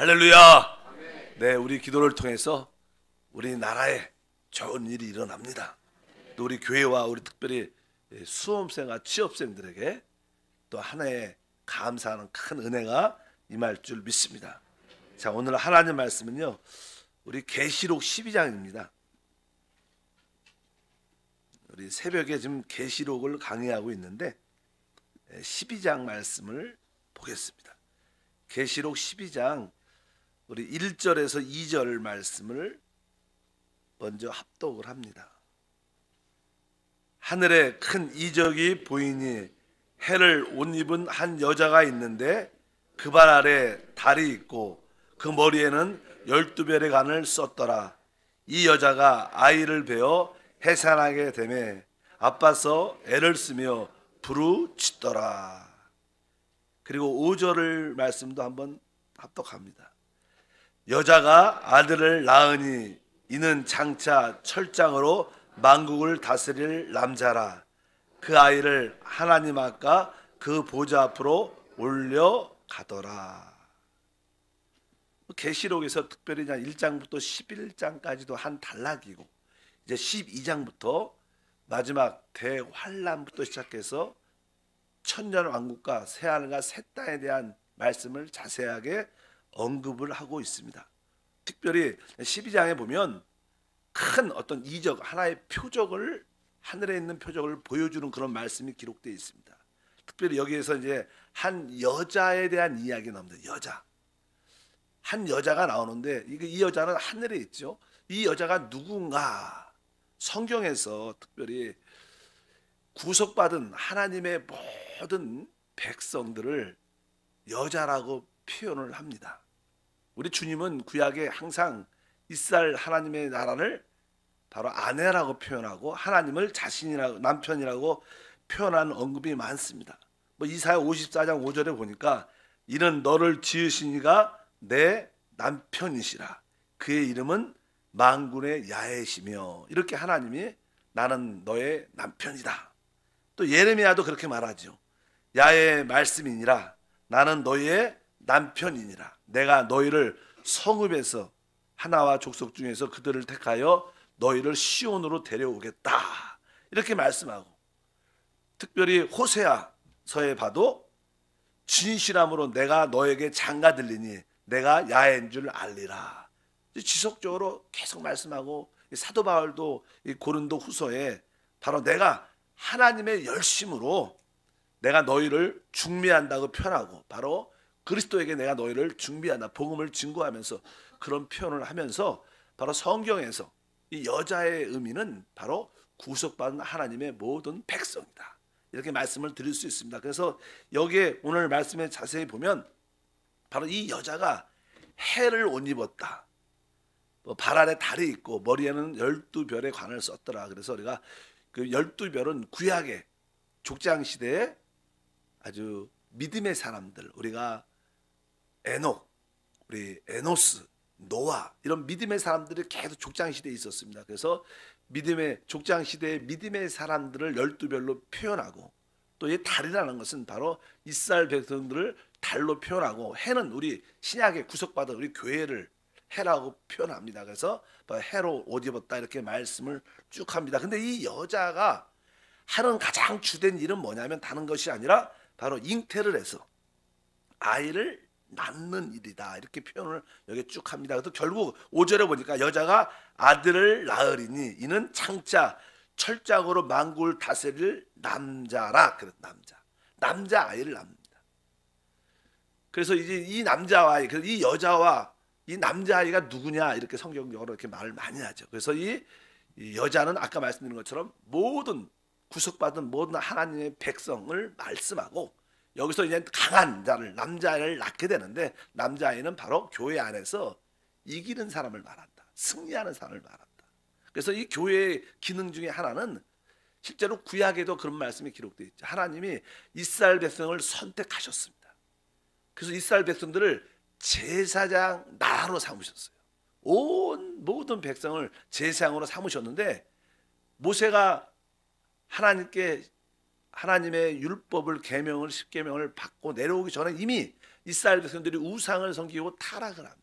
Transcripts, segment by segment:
할렐루야. 네, 우리 기도를 통해서 우리나라에 좋은 일이 일어납니다. 또 우리 교회와 우리 특별히 수험생과 취업생들에게 또 하나의 감사하는 큰 은혜가 임할 줄 믿습니다. 자, 오늘 하나님 말씀은요, 우리 계시록 12장입니다. 우리 새벽에 지금 계시록을 강의하고 있는데 12장 말씀을 보겠습니다. 계시록 12장 우리 1절에서 2절 말씀을 먼저 합독을 합니다. 하늘에 큰 이적이 보이니 해를 옷 입은 한 여자가 있는데 그 발 아래 달이 있고 그 머리에는 12별의 관을 썼더라. 이 여자가 아이를 베어 해산하게 되매 아파서 애를 쓰며 부르짖더라. 그리고 5절 말씀도 한번 합독합니다. 여자가 아들을 낳으니 이는 장차 철장으로 만국을 다스릴 남자라. 그 아이를 하나님 아까 그 보좌 앞으로 올려가더라. 계시록에서 특별히 1장부터 11장까지도 한 단락이고 이제 12장부터 마지막 대환란부터 시작해서 천년왕국과 새하늘과 새 땅에 대한 말씀을 자세하게 언급을 하고 있습니다. 특별히 12장에 보면 큰 어떤 이적, 하나의 표적을, 하늘에 있는 표적을 보여주는 그런 말씀이 기록되어 있습니다. 특별히 여기에서 이제 한 여자에 대한 이야기 나옵니다. 여자. 한 여자가 나오는데 이 여자는 하늘에 있죠. 이 여자가 누군가? 성경에서 특별히 구속받은 하나님의 모든 백성들을 여자라고 표현을 합니다. 우리 주님은 구약에 항상 이스라엘 하나님의 나라를 바로 아내라고 표현하고 하나님을 자신이라고, 남편이라고 표현하는 언급이 많습니다. 이사야 54장 5절에 보니까 이는 너를 지으신 이가 내 남편이시라. 그의 이름은 만군의 야훼시며, 이렇게 하나님이 나는 너의 남편이다. 또 예레미야도 그렇게 말하죠. 야훼의 말씀이니라. 나는 너의 남편이니라. 내가 너희를 성읍에서 하나와 족속 중에서 그들을 택하여 너희를 시온으로 데려오겠다. 이렇게 말씀하고, 특별히 호세아서에 봐도 진실함으로 내가 너에게 장가 들리니 내가 야훼인 줄 알리라. 지속적으로 계속 말씀하고, 사도 바울도 고린도 후서에 바로 내가 하나님의 열심으로 내가 너희를 중미한다고 표현하고, 바로 그리스도에게 내가 너희를 중미한다, 복음을 증거하면서 그런 표현을 하면서 바로 성경에서 이 여자의 의미는 바로 구속받은 하나님의 모든 백성이다, 이렇게 말씀을 드릴 수 있습니다. 그래서 여기에 오늘 말씀에 자세히 보면 바로 이 여자가 해를 옷 입었다, 발 아래 달이 있고 머리에는 12별의 관을 썼더라. 그래서 우리가 그 12별은 구약의 족장 시대에 아주 믿음의 사람들, 우리가 에녹, 우리 에노스, 노아, 이런 믿음의 사람들이 계속 족장 시대에 있었습니다. 그래서 믿음의 족장 시대의 믿음의 사람들을 12별로 표현하고, 또 이 달이라는 것은 바로 이스라엘 백성들을 달로 표현하고, 해는 우리 신약에 구속받은 우리 교회를 해라고 표현합니다. 그래서 해로 옷 입었다, 이렇게 말씀을 쭉 합니다. 근데 이 여자가 하는 가장 주된 일은 뭐냐면 다른 것이 아니라 바로 잉태를 해서 아이를 낳는 일이다, 이렇게 표현을 여기 쭉 합니다. 그래서 결국 5절에 보니까 여자가 아들을 낳으리니 이는 장차 철장으로 만국을 다스릴 남자라. 그래서 남자 아이를 낳습니다. 그래서 이제 이 남자와 이 여자와 이 남자아이가 누구냐, 이렇게 성경적으로 이렇게 말을 많이 하죠. 그래서 이 여자는 아까 말씀드린 것처럼 모든 구속받은 모든 하나님의 백성을 말씀하고, 여기서 이제 강한 자를, 남자아이를 낳게 되는데, 남자아이는 바로 교회 안에서 이기는 사람을 말한다, 승리하는 사람을 말한다. 그래서 이 교회의 기능 중에 하나는 실제로 구약에도 그런 말씀이 기록되어 있죠. 하나님이 이스라엘 백성을 선택하셨습니다. 그래서 이스라엘 백성들을 제사장 나라로 삼으셨어요. 온 모든 백성을 제사장으로 삼으셨는데, 모세가 하나님께 하나님의 율법을, 계명을, 십계명을 받고 내려오기 전에 이미 이스라엘 백성들이 우상을 섬기고 타락을 합니다.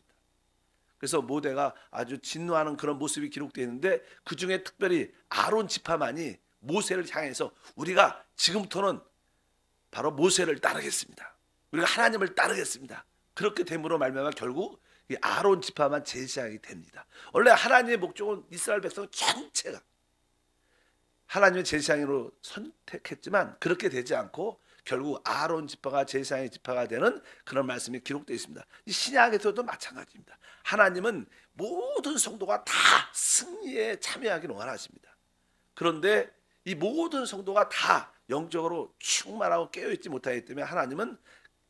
그래서 모대가 아주 진노하는 그런 모습이 기록되어 있는데 그 중에 특별히 아론 지파만이 모세를 향해서 우리가 지금부터는 바로 모세를 따르겠습니다. 우리가 하나님을 따르겠습니다. 그렇게 됨으로 말미암아 결국 이 아론 지파만 제사장이 됩니다. 원래 하나님의 목적은 이스라엘 백성 전체가 하나님의 제사장으로 선택했지만 그렇게 되지 않고 결국 아론 지파가 제사장의 지파가 되는 그런 말씀이 기록되어 있습니다. 이 신약에서도 마찬가지입니다. 하나님은 모든 성도가 다 승리에 참여하기를 원하십니다. 그런데 이 모든 성도가 다 영적으로 충만하고 깨어있지 못하기 때문에 하나님은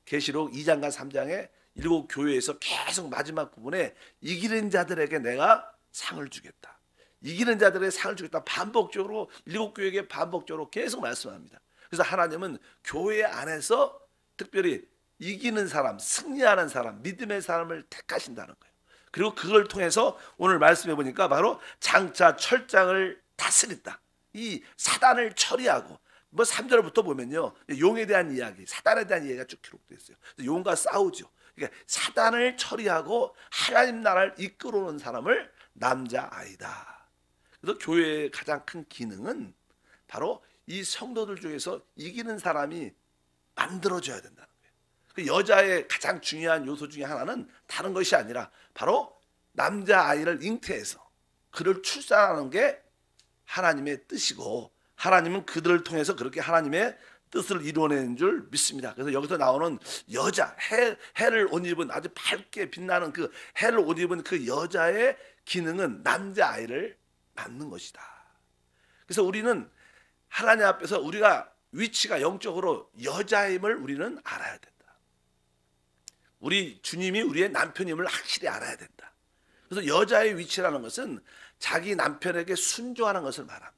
계시록 2장과 3장에 7 교회에서 계속 마지막 부분에 이기는 자들에게 내가 상을 주겠다. 이기는 자들에게 상을 주겠다. 반복적으로 7 교회에게 반복적으로 계속 말씀합니다. 그래서 하나님은 교회 안에서 특별히 이기는 사람, 승리하는 사람, 믿음의 사람을 택하신다는 거예요. 그리고 그걸 통해서 오늘 말씀해 보니까 바로 장차 철장을 다스린다. 이 사단을 처리하고 3절부터 보면요. 용에 대한 이야기, 사단에 대한 이야기가 쭉 기록되어 있어요. 용과 싸우죠. 그러니까 사단을 처리하고 하나님 나라를 이끌어오는 사람을 남자아이다. 그래서 교회의 가장 큰 기능은 바로 이 성도들 중에서 이기는 사람이 만들어져야 된다는 거예요. 그 여자의 가장 중요한 요소 중에 하나는 다른 것이 아니라 바로 남자아이를 잉태해서 그를 출산하는 게 하나님의 뜻이고 하나님은 그들을 통해서 그렇게 하나님의 뜻을 이루어내는 줄 믿습니다. 그래서 여기서 나오는 여자, 해를 옷 입은 아주 밝게 빛나는 그 해를 옷 입은 그 여자의 기능은 남자아이를 낳는 것이다. 그래서 우리는 하나님 앞에서 우리가 위치가 영적으로 여자임을 우리는 알아야 된다. 우리 주님이 우리의 남편임을 확실히 알아야 된다. 그래서 여자의 위치라는 것은 자기 남편에게 순종하는 것을 말합니다.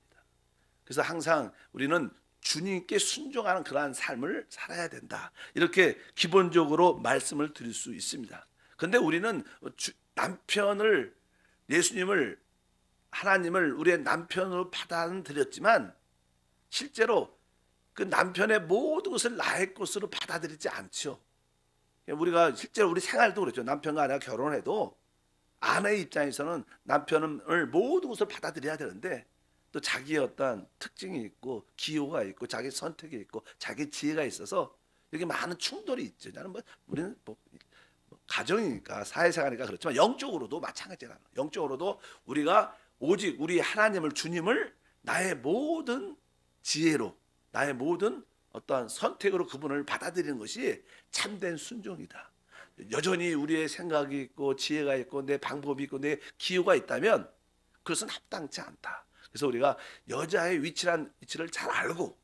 그래서 항상 우리는 주님께 순종하는 그러한 삶을 살아야 된다. 이렇게 기본적으로 말씀을 드릴 수 있습니다. 그런데 우리는 남편을, 예수님을, 하나님을 우리의 남편으로 받아들였지만 실제로 그 남편의 모든 것을 나의 것으로 받아들이지 않죠. 우리가 실제로 우리 생활도 그렇죠. 남편과 아내가 결혼해도 아내의 입장에서는 남편을 모든 것을 받아들여야 되는데 또 자기의 어떤 특징이 있고 기호가 있고 자기 선택이 있고 자기 지혜가 있어서 이렇게 많은 충돌이 있죠. 나는 우리는 가정이니까 사회생활이니까 그렇지만 영적으로도 마찬가지라는 거예요. 영적으로도 우리가 오직 우리 하나님을, 주님을 나의 모든 지혜로, 나의 모든 어떠한 선택으로 그분을 받아들이는 것이 참된 순종이다. 여전히 우리의 생각이 있고 지혜가 있고 내 방법이 있고 내 기호가 있다면 그것은 합당치 않다. 그래서 우리가 여자의 위치를 잘 알고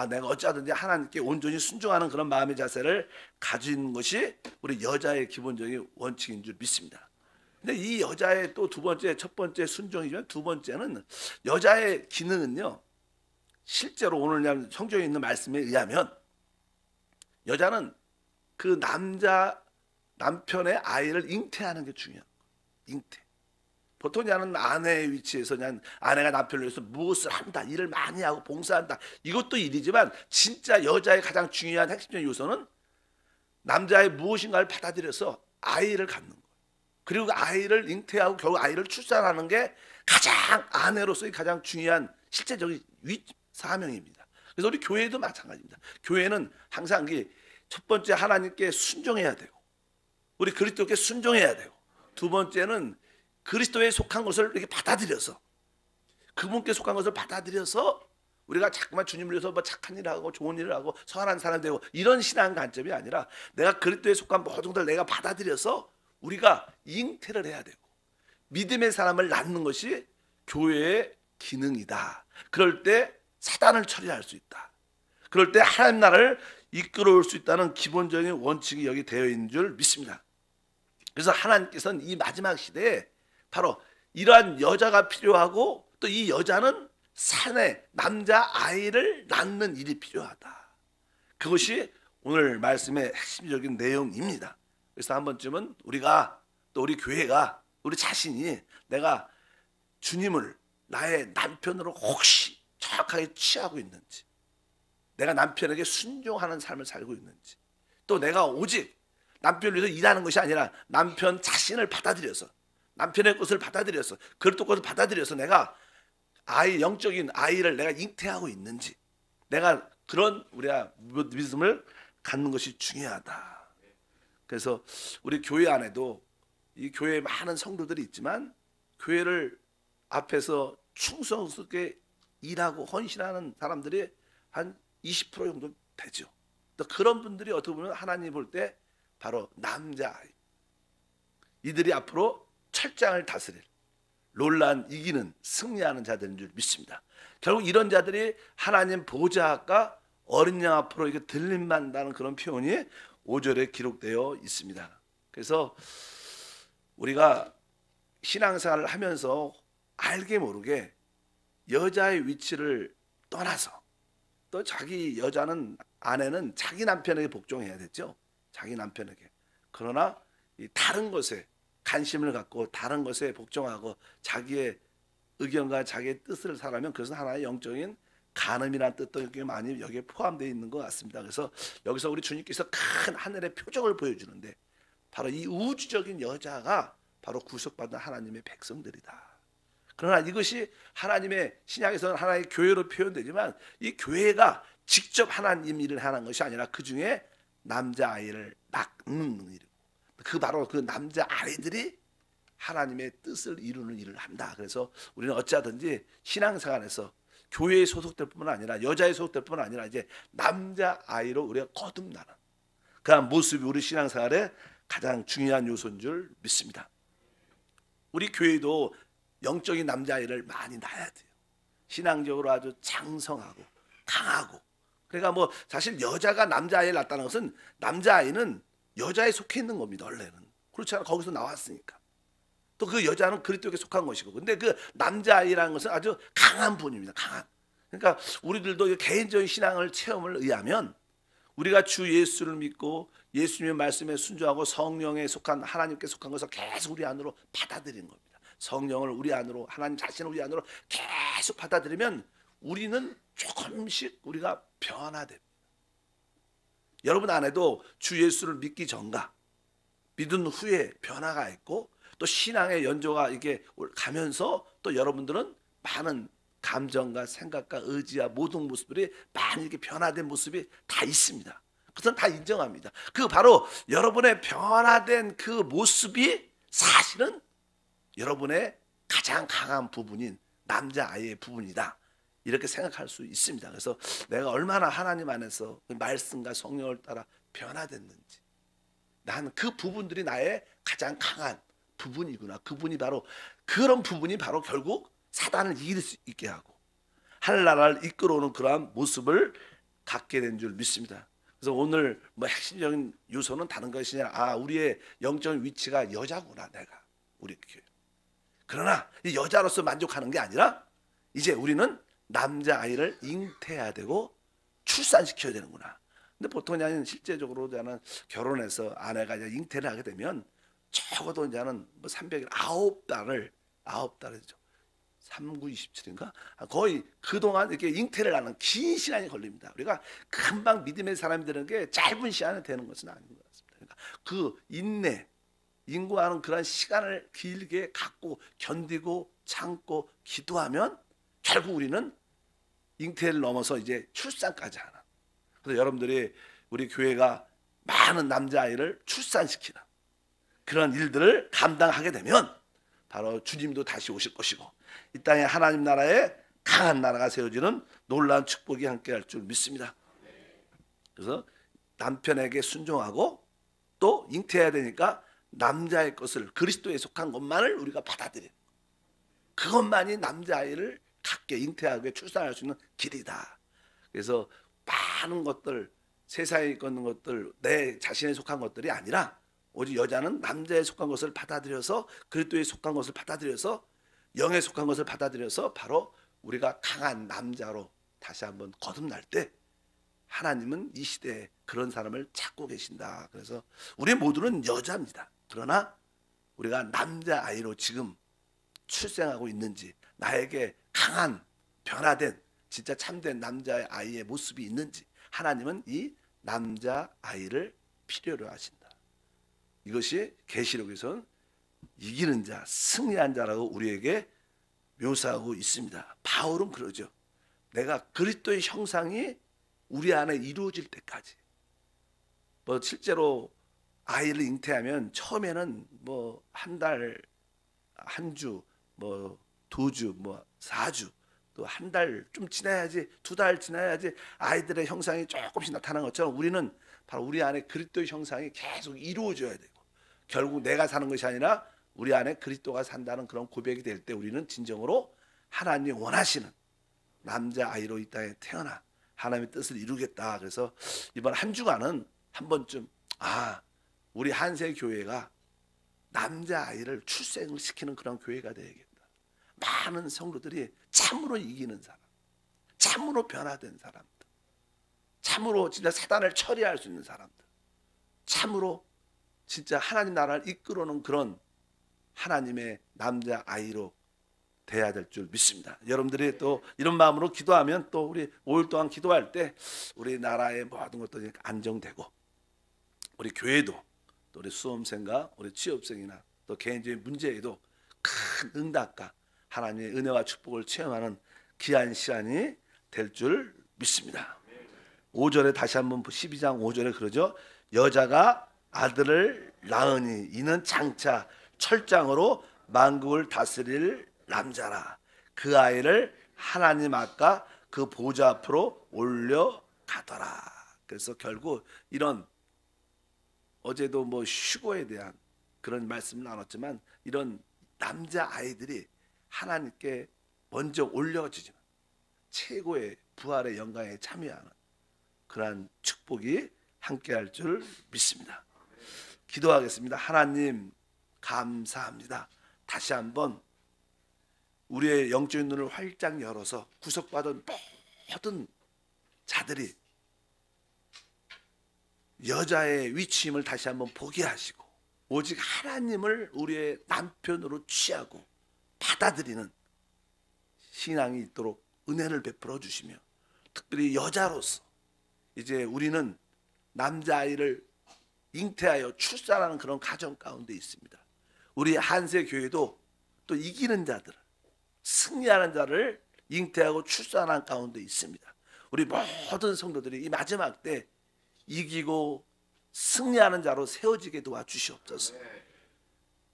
내가 어찌하든지 하나님께 온전히 순종하는 그런 마음의 자세를 가진 것이 우리 여자의 기본적인 원칙인 줄 믿습니다. 근데 이 여자의 또 두 번째, 첫 번째 순종이지만 두 번째는 여자의 기능은요. 실제로 오늘 성경에 있는 말씀에 의하면 여자는 그 남편의 아이를 잉태하는 게 중요한 거예요. 잉태. 보통 그냥 아내의 위치에서 그냥 아내가 남편을 위해서 무엇을 한다, 일을 많이 하고 봉사한다. 이것도 일이지만 진짜 여자의 가장 중요한 핵심적인 요소는 남자의 무엇인가를 받아들여서 아이를 갖는 거예요. 그리고 아이를 잉태하고 결국 아이를 출산하는 게 가장 아내로서의 가장 중요한 실제적인 사명입니다. 그래서 우리 교회도 마찬가지입니다. 교회는 항상 첫 번째 하나님께 순종해야 되고 우리 그리스도께 순종해야 되고 두 번째는 그리스도에 속한 것을 이렇게 받아들여서 그분께 속한 것을 받아들여서 우리가 자꾸만 주님을 위해서 착한 일을 하고 좋은 일을 하고 선한 사람 되고 이런 신앙 관점이 아니라 내가 그리스도에 속한 모든 것을 내가 받아들여서 우리가 잉태를 해야 되고 믿음의 사람을 낳는 것이 교회의 기능이다. 그럴 때 사단을 처리할 수 있다. 그럴 때 하나님 나라를 이끌어올 수 있다는 기본적인 원칙이 여기 되어 있는 줄 믿습니다. 그래서 하나님께서는 이 마지막 시대에 바로 이러한 여자가 필요하고 또 이 여자는 산에 남자 아이를 낳는 일이 필요하다. 그것이 오늘 말씀의 핵심적인 내용입니다. 그래서 한 번쯤은 우리가 또 우리 교회가 우리 자신이 내가 주님을 나의 남편으로 혹시 정확하게 취하고 있는지 내가 남편에게 순종하는 삶을 살고 있는지 또 내가 오직 남편을 위해서 일하는 것이 아니라 남편 자신을 받아들여서, 남편의 것을 받아들여서, 그릇도 것을 받아들여서 내가 영적인 아이를 내가 잉태하고 있는지, 내가 그런 우리가 믿음을 갖는 것이 중요하다. 그래서 우리 교회 안에도 이 교회에 많은 성도들이 있지만 교회를 앞에서 충성스럽게 일하고 헌신하는 사람들이 한 20% 정도 되죠. 또 그런 분들이 어떻게 보면 하나님 볼 때 바로 남자아이, 이들이 앞으로 철장을 다스릴, 논란 이기는, 승리하는 자들인 줄 믿습니다. 결국 이런 자들이 하나님 보좌가 어린 양 앞으로 이렇게 들림받는다는 그런 표현이 5절에 기록되어 있습니다. 그래서 우리가 신앙생활을 하면서 알게 모르게 여자의 위치를 떠나서, 또 자기 여자는, 아내는 자기 남편에게 복종해야 되죠. 자기 남편에게. 그러나 이 다른 것에 관심을 갖고 다른 것에 복종하고 자기의 의견과 자기의 뜻을 살아면 그것은 하나의 영적인 간음이라는 뜻도 많이 여기에 포함되어 있는 것 같습니다. 그래서 여기서 우리 주님께서 큰 하늘의 표적을 보여주는데 바로 이 우주적인 여자가 바로 구속받은 하나님의 백성들이다. 그러나 이것이 하나님의 신약에서는 하나의 교회로 표현되지만 이 교회가 직접 하나님 일을 하는 것이 아니라 그 중에 남자아이를 낳는 일이고, 그 바로 그 남자아이들이 하나님의 뜻을 이루는 일을 한다. 그래서 우리는 어찌하든지 신앙생활에서 교회에 소속될 뿐만 아니라 여자에 소속될 뿐만 아니라 이제 남자아이로 우리가 거듭나는 그런 모습이 우리 신앙생활의 가장 중요한 요소인 줄 믿습니다. 우리 교회도 영적인 남자아이를 많이 낳아야 돼요. 신앙적으로 아주 장성하고 강하고. 그러니까 뭐 사실 여자가 남자아이를 낳았다는 것은 남자아이는 여자에 속해 있는 겁니다. 원래는. 그렇지 않아, 거기서 나왔으니까. 또 그 여자는 그리스도에게 속한 것이고. 근데 그 남자아이라는 것은 아주 강한 분입니다. 강한. 그러니까 우리들도 개인적인 신앙을 체험을 의하면 우리가 주 예수를 믿고 예수님의 말씀에 순종하고 성령에 속한, 하나님께 속한 것을 계속 우리 안으로 받아들이는 겁니다. 성령을 우리 안으로, 하나님 자신을 우리 안으로 계속 받아들이면 우리는 조금씩 우리가 변화됩니다. 여러분 안에도 주 예수를 믿기 전과 믿은 후에 변화가 있고 또 신앙의 연조가 이게 가면서 또 여러분들은 많은 감정과 생각과 의지와 모든 모습들이 많이 이렇게 변화된 모습이 다 있습니다. 그것은 다 인정합니다. 그 바로 여러분의 변화된 그 모습이 사실은 여러분의 가장 강한 부분인 남자아이의 부분이다. 이렇게 생각할 수 있습니다. 그래서 내가 얼마나 하나님 안에서 그 말씀과 성령을 따라 변화됐는지, 나는 그 부분들이 나의 가장 강한 부분이구나. 그분이 바로, 그런 부분이 바로 결국 사단을 이길 수 있게 하고 하늘나라를 이끌어오는 그러한 모습을 갖게 된 줄 믿습니다. 그래서 오늘 뭐 핵심적인 요소는 다른 것이 아니라 우리의 영적인 위치가 여자구나. 내가 우리 교회. 그러나 이 여자로서 만족하는 게 아니라 이제 우리는 남자아이를 잉태해야 되고 출산시켜야 되는구나. 근데 보통 이제는 실제적으로 저는 결혼해서 아내가 이제 잉태를 하게 되면 적어도 이제는 뭐 300일 9달이죠. 3927인가? 거의 그동안 이렇게 잉태를 하는 긴 시간이 걸립니다. 우리가 금방 믿음의 사람이 되는 게 짧은 시간에 되는 것은 아닌 것 같습니다. 그러니까 그 인내, 인고하는 그런 시간을 길게 갖고 견디고 참고 기도하면 결국 우리는 잉태를 넘어서 이제 출산까지 하는. 그래서 여러분들이 우리 교회가 많은 남자아이를 출산시키는 그런 일들을 감당하게 되면 바로 주님도 다시 오실 것이고 이 땅에 하나님 나라에 강한 나라가 세워지는 놀라운 축복이 함께할 줄 믿습니다. 그래서 남편에게 순종하고 또 잉태해야 되니까 남자의 것을, 그리스도에 속한 것만을 우리가 받아들이는, 그것만이 남자아이를 갖게, 잉태하게 출산할 수 있는 길이다. 그래서 많은 것들, 세상에 있는 것들, 내 자신에 속한 것들이 아니라 오직 여자는 남자에 속한 것을 받아들여서, 그리스도에 속한 것을 받아들여서, 영에 속한 것을 받아들여서 바로 우리가 강한 남자로 다시 한번 거듭날 때 하나님은 이 시대에 그런 사람을 찾고 계신다. 그래서 우리 모두는 여자입니다. 그러나 우리가 남자아이로 지금 출생하고 있는지, 나에게 강한 변화된 진짜 참된 남자의 아이의 모습이 있는지, 하나님은 이 남자아이를 필요로 하신다. 이것이 계시록에서는 이기는 자, 승리한 자라고 우리에게 묘사하고 있습니다. 바울은 그러죠. 내가 그리스도의 형상이 우리 안에 이루어질 때까지. 뭐 실제로 아이를 잉태하면 처음에는 뭐 한 달, 한 주, 뭐 2주, 뭐 4주, 또 한 달 좀 지나야지, 2달 지나야지 아이들의 형상이 조금씩 나타나는 것처럼 우리는 바로 우리 안에 그리스도의 형상이 계속 이루어져야 되고, 결국 내가 사는 것이 아니라 우리 안에 그리스도가 산다는 그런 고백이 될 때 우리는 진정으로 하나님이 원하시는 남자아이로 이 땅에 태어나 하나님의 뜻을 이루겠다. 그래서 이번 한 주간은 한 번쯤 우리 한세교회가 남자아이를 출생을 시키는 그런 교회가 되야겠다. 많은 성도들이 참으로 이기는 사람, 참으로 변화된 사람들, 참으로 진짜 사단을 처리할 수 있는 사람들, 참으로 진짜 하나님 나라를 이끌어오는 그런 하나님의 남자아이로 돼야 될 줄 믿습니다. 여러분들이 또 이런 마음으로 기도하면 또 우리 5일 동안 기도할 때 우리 나라의 모든 것들이 안정되고, 우리 교회도 또 우리 수험생과 우리 취업생이나 또 개인적인 문제에도 큰 응답과 하나님의 은혜와 축복을 체험하는 귀한 시간이 될 줄 믿습니다. 5절에 다시 한번 12장 5절에 그러죠. 여자가 아들을 낳으니 이는 장차 철장으로 만국을 다스릴 남자라. 그 아이를 하나님 아까 그 보좌 앞으로 올려가더라. 그래서 결국 이런, 어제도 뭐 휴거에 대한 그런 말씀을 나눴지만, 이런 남자 아이들이 하나님께 먼저 올려지지만 최고의 부활의 영광에 참여하는 그러한 축복이 함께할 줄 믿습니다. 기도하겠습니다. 하나님 감사합니다. 다시 한번 우리의 영적인 눈을 활짝 열어서 구속받은 모든 자들이 여자의 위치임을 다시 한번 보게 하시고, 오직 하나님을 우리의 남편으로 취하고 받아들이는 신앙이 있도록 은혜를 베풀어 주시며, 특별히 여자로서 이제 우리는 남자아이를 잉태하여 출산하는 그런 가정 가운데 있습니다. 우리 한세교회도 또 이기는 자들, 승리하는 자를 잉태하고 출산하는 가운데 있습니다. 우리 모든 성도들이 이 마지막 때 이기고 승리하는 자로 세워지게 도와주시옵소서.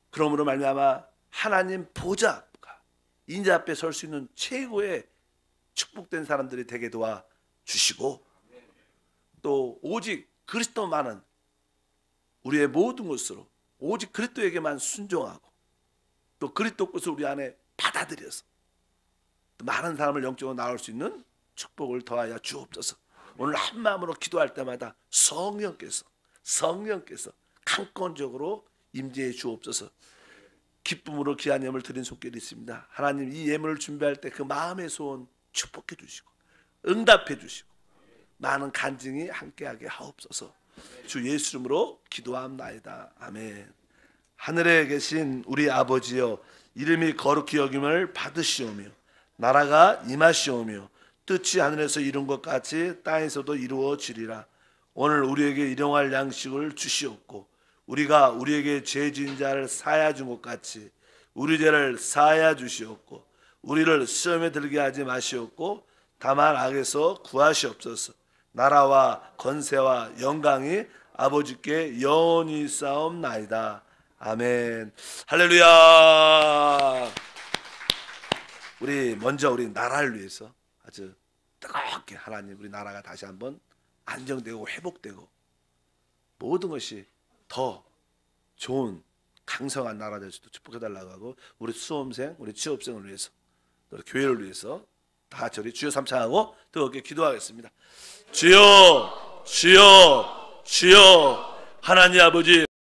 그러므로 말미암아 하나님 보좌 앞과 인자 앞에 설 수 있는 최고의 축복된 사람들이 되게 도와주시고, 또 오직 그리스도만은 우리의 모든 것으로 오직 그리스도에게만 순종하고, 또 그리스도 것을 우리 안에 받아들여서 또 많은 사람을 영적으로 나올 수 있는 축복을 더하여 주옵소서. 오늘 한 마음으로 기도할 때마다 성령께서 강권적으로 임재해 주옵소서. 기쁨으로 귀한 예물을 드린 손길이 있습니다. 하나님, 이 예물을 준비할 때 그 마음의 소원 축복해 주시고 응답해 주시고 많은 간증이 함께하게 하옵소서. 주 예수 이름으로 기도합나이다. 아멘. 하늘에 계신 우리 아버지여, 이름이 거룩히 여김을 받으시오며 나라가 임하시오며 뜻이 하늘에서 이룬 것 같이 땅에서도 이루어지리라. 오늘 우리에게 일용할 양식을 주시옵고, 우리가 우리에게 죄 지은 자를 사하여 준 것 같이 우리 죄를 사하여 주시옵고, 우리를 시험에 들게 하지 마시옵고 다만 악에서 구하시옵소서. 나라와 권세와 영광이 아버지께 영원히 있사옵나이다. 아멘. 할렐루야. 우리 먼저 우리 나라를 위해서 아주 뜨겁게 하나님, 우리 나라가 다시 한번 안정되고 회복되고 모든 것이 더 좋은 강성한 나라 될 수도 축복해달라고 하고, 우리 수험생, 우리 취업생을 위해서, 우리 교회를 위해서 다 같이 우리 주여 삼창하고 뜨겁게 기도하겠습니다. 주여, 주여, 주여. 하나님 아버지,